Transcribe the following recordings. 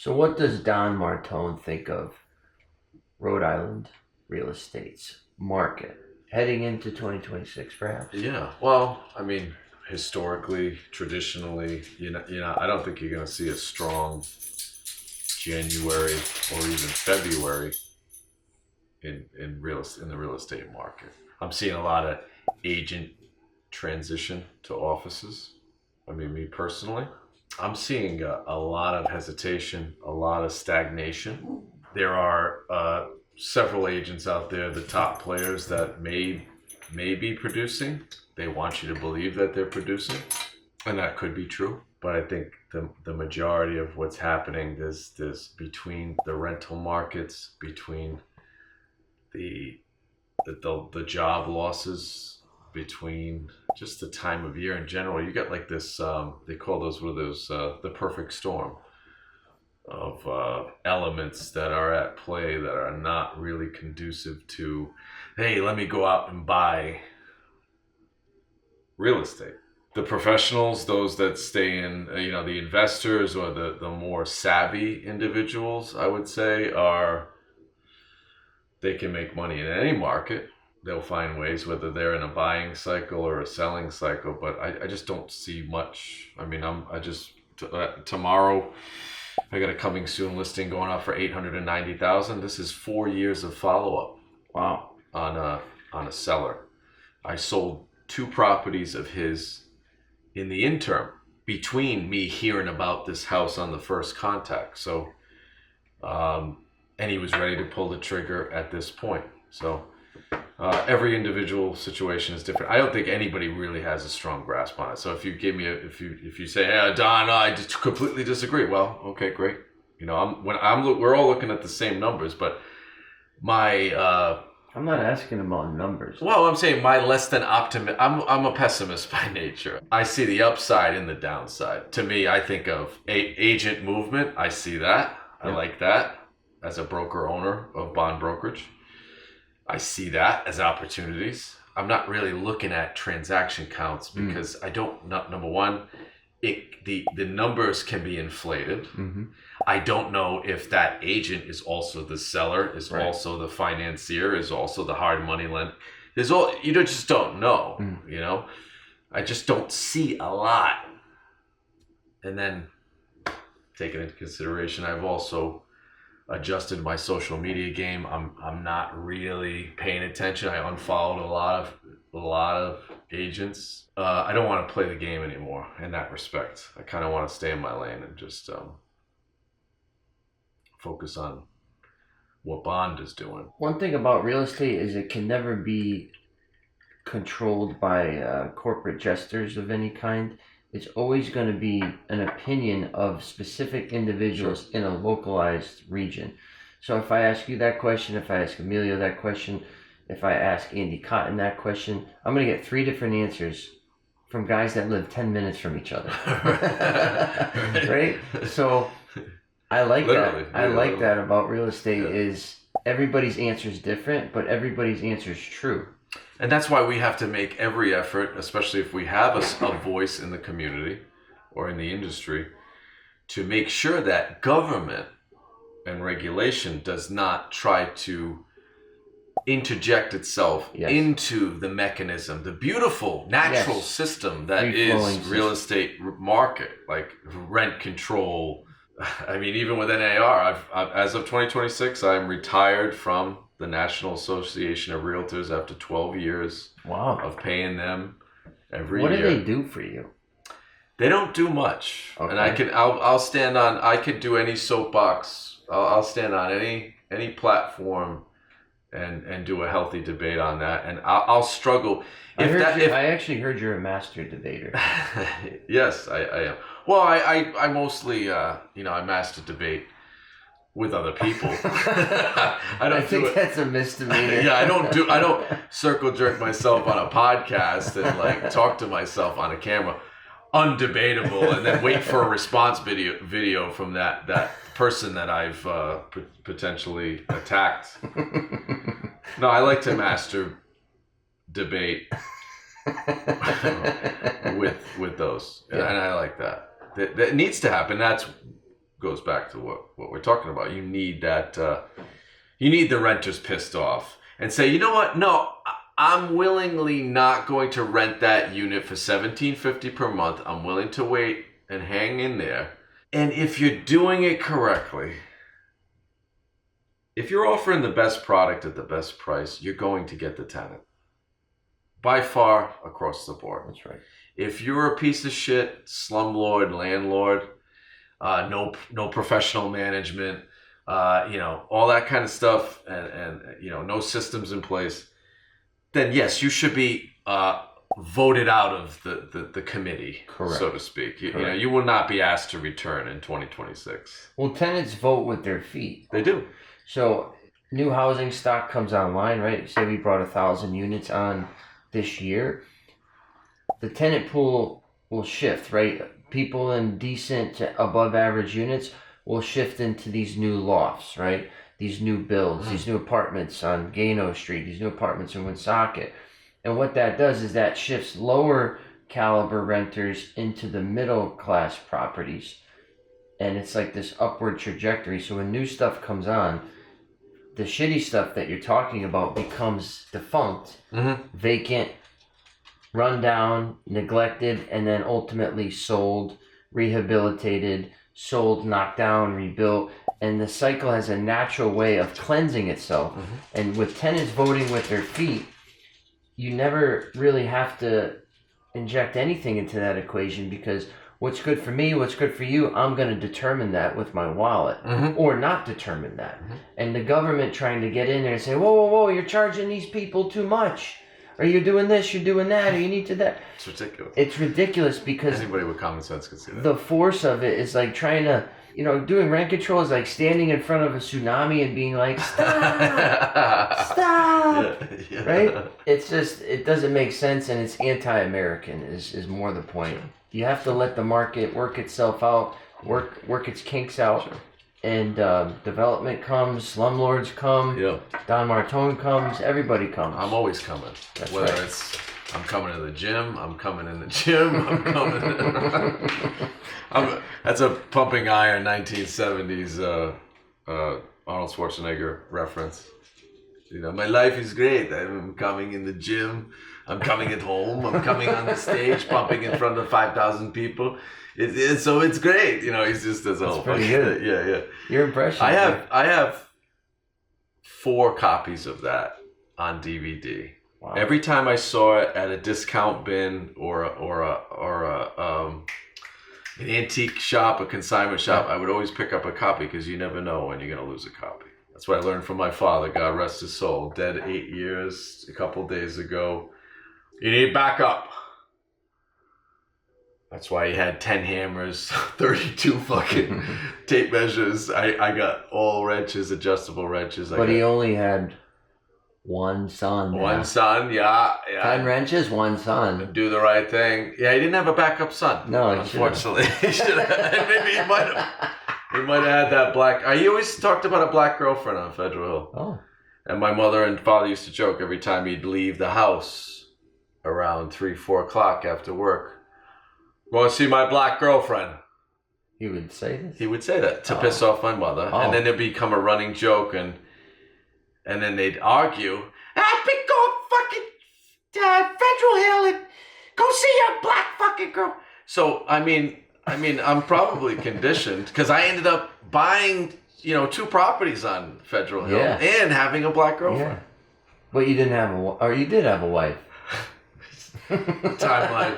So what does Don Martone think of Rhode Island real estate's market heading into 2026, perhaps? Yeah, well, I mean, historically, traditionally, I don't think you're going to see a strong January or even February in the real estate market. I'm seeing a lot of agent transition to offices. I mean, me personally, I'm seeing a lot of hesitation, a lot of stagnation. There are several agents out there, the top players that may be producing. They want you to believe that they're producing, and that could be true. But I think the majority of what's happening is between the rental markets, between the job losses, between just the time of year in general. You got like this, they call those the perfect storm of elements that are at play that are not really conducive to, hey, let me go out and buy real estate. The professionals, those that stay in, the investors or the more savvy individuals, I would say, they can make money in any market. They'll find ways, whether they're in a buying cycle or a selling cycle, but I just don't see much. I mean, tomorrow I got a coming soon listing going up for $890,000. This is 4 years of follow-up. Wow. On a seller. I sold 2 properties of his in the interim between me hearing about this house on the first contact. So, and he was ready to pull the trigger at this point. So every individual situation is different. I don't think anybody really has a strong grasp on it. So if you give me if you say, hey, Don, I just completely disagree. Well, okay, great. We're all looking at the same numbers, but I'm not asking about numbers. Well, I'm saying my less than optimistic. I'm a pessimist by nature. I see the upside and the downside. To me, I think of agent movement. I see that. I like that as a broker owner of bond brokerage. I see that as opportunities. I'm not really looking at transaction counts because I don't. Number one, the numbers can be inflated. Mm-hmm. I don't know if that agent is also the seller, is also the financier, is also the hard money lender. You just don't know. I just don't see a lot. And then, taking into consideration, I've also adjusted my social media game. I'm not really paying attention. I unfollowed a lot of agents. I don't want to play the game anymore in that respect. I kind of want to stay in my lane and just focus on what bond is doing. One thing about real estate is it can never be controlled by corporate jesters of any kind. It's always going to be an opinion of specific individuals in a localized region. So if I ask you that question, if I ask Emilio that question, if I ask Andy Cotton that question, I'm going to get 3 different answers from guys that live 10 minutes from each other. Right? So I like that. I like that about real estate is everybody's answer is different, but everybody's answer is true. And that's why we have to make every effort, especially if we have a voice in the community or in the industry, to make sure that government and regulation does not try to interject itself into the mechanism, the beautiful natural system that is real estate market, like rent control. I mean, even with NAR, I've as of 2026, I'm retired from the National Association of Realtors after 12 years of paying them every year. What do they do for you? They don't do much. Okay. And I'll stand on, I could do any soapbox. I'll stand on any platform and do a healthy debate on that. And I'll struggle. I actually heard you're a master debater. Yes, I am. Well, I mostly, I master debate with other people. I think that's a misdemeanor. Yeah, I don't circle jerk myself on a podcast and like talk to myself on a camera. Undebatable, and then wait for a response video from that person that I've potentially attacked. No, I like to master debate with those, and I like that. That needs to happen. goes back to what we're talking about. You need that. You need the renters pissed off and say, you know what? No, I'm willingly not going to rent that unit for $1,750 per month. I'm willing to wait and hang in there. And if you're doing it correctly, if you're offering the best product at the best price, you're going to get the tenant. By far, across the board. That's right. If you're a piece of shit slumlord, landlord, no professional management, all that kind of stuff, and no systems in place, then yes, you should be voted out of the committee, correct, so to speak. You will not be asked to return in 2026. Well, tenants vote with their feet. They do. So new housing stock comes online, right? Say we brought 1,000 units on this year. The tenant pool will shift, right? People in decent to above average units will shift into these new lofts, right? These new builds, these new apartments on Gano Street, these new apartments in Woonsocket. And what that does is that shifts lower caliber renters into the middle class properties. And it's like this upward trajectory. So when new stuff comes on, the shitty stuff that you're talking about becomes defunct, vacant, run down, neglected, and then ultimately sold, rehabilitated, sold, knocked down, rebuilt. And the cycle has a natural way of cleansing itself. And with tenants voting with their feet, you never really have to inject anything into that equation, because what's good for me, what's good for you, I'm going to determine that with my wallet, or not determine that. And the government trying to get in there and say, whoa, you're charging these people too much. Or you're doing this, you're doing that, or you need to that. It's ridiculous. It's ridiculous because anybody with common sense can see that. The force of it is like trying to, doing rent control is like standing in front of a tsunami and being like, stop, stop, yeah. right? It's just, it doesn't make sense, and it's anti-American is more the point. You have to let the market work itself out, work its kinks out. Sure. And development comes, slumlords come, Don Martone comes, everybody comes. I'm always coming. That's Whether right. it's I'm coming to the gym, I'm coming in the gym, I'm coming. That's a pumping iron 1970s Arnold Schwarzenegger reference. My life is great. I'm coming in the gym, I'm coming at home, I'm coming on the stage, pumping in front of 5,000 people. So it's great, he's just as old. Pretty good. Yeah. Your impression. I have 4 copies of that on DVD. Wow. Every time I saw it at a discount bin or an antique shop, a consignment shop, I would always pick up a copy, because you never know when you're gonna lose a copy. That's what I learned from my father. God rest his soul. Dead 8 years a couple days ago. You need backup. That's why he had 10 hammers, 32 fucking tape measures. I got all wrenches, adjustable wrenches. But he only had one son. One son, yeah. 10 wrenches, one son. Do the right thing. Yeah, he didn't have a backup son. No, unfortunately. He should have. Maybe he might have. He might have had that black. He always talked about a black girlfriend on Federal Hill. Oh. And my mother and father used to joke every time he'd leave the house around 3-4 o'clock after work. Want to see my black girlfriend? He would say this? He would say that to piss off my mother. And then it'd become a running joke, and then they'd argue. Go fucking Federal Hill and go see your black fucking girl. So, I mean, I'm probably conditioned, because I ended up buying, 2 properties on Federal Hill and having a black girlfriend. Yeah. But you didn't have or you did have a wife. Timeline.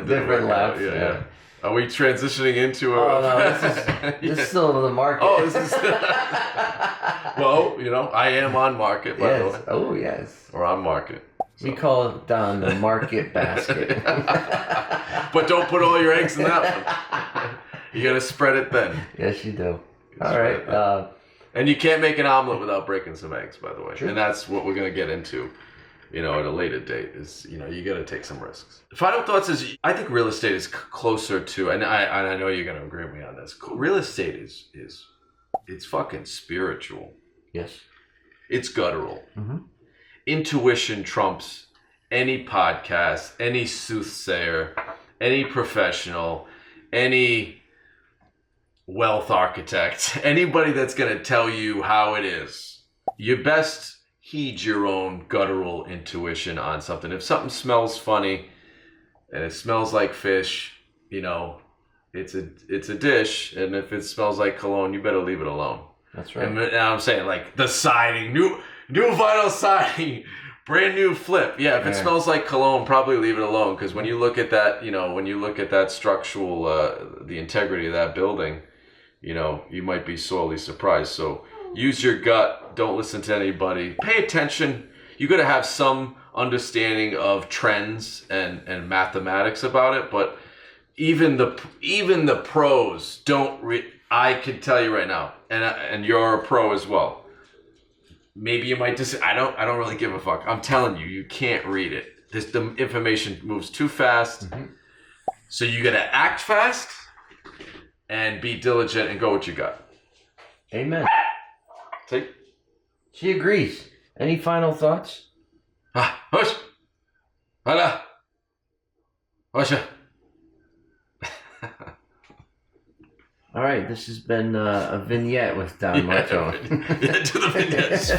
Different laps. Yeah. Are we transitioning into a... Oh, no, this is still the market. Oh, this is... Well, I am on market, by the way. Oh, yes. Or on market. So. We call it down the market basket. But don't put all your eggs in that one. You got to spread it thin. Yes, you do. All right. And you can't make an omelet without breaking some eggs, by the way. True. And that's what we're going to get into. At a later date, is you got to take some risks. Final thoughts is, I think real estate is closer to, and I know you're going to agree with me on this. Real estate is it's fucking spiritual. Yes. It's guttural. Intuition trumps any podcast, any soothsayer, any professional, any wealth architect, anybody that's going to tell you how it is, you best heed your own guttural intuition on something. If something smells funny and it smells like fish, you know, it's a dish, and if it smells like cologne, you better leave it alone. That's right. And I'm saying, like, the siding, new vinyl siding, brand new flip. Yeah, if it smells like cologne, probably leave it alone. Because when you look at that, you know, when you look at that structural, the integrity of that building, you know, you might be sorely surprised. So use your gut. Don't listen to anybody. Pay attention. You got to have some understanding of trends and mathematics about it. But even the pros don't. I can tell you right now, and you're a pro as well. Maybe you might just. I don't really give a fuck. I'm telling you, you can't read it. The information moves too fast. Mm-hmm. So you gotta act fast and be diligent and go with your gut. Amen. See? She agrees. Any final thoughts? Hush. Hala. Hush. All right, this has been a vignette with Don Martone. To the vignettes.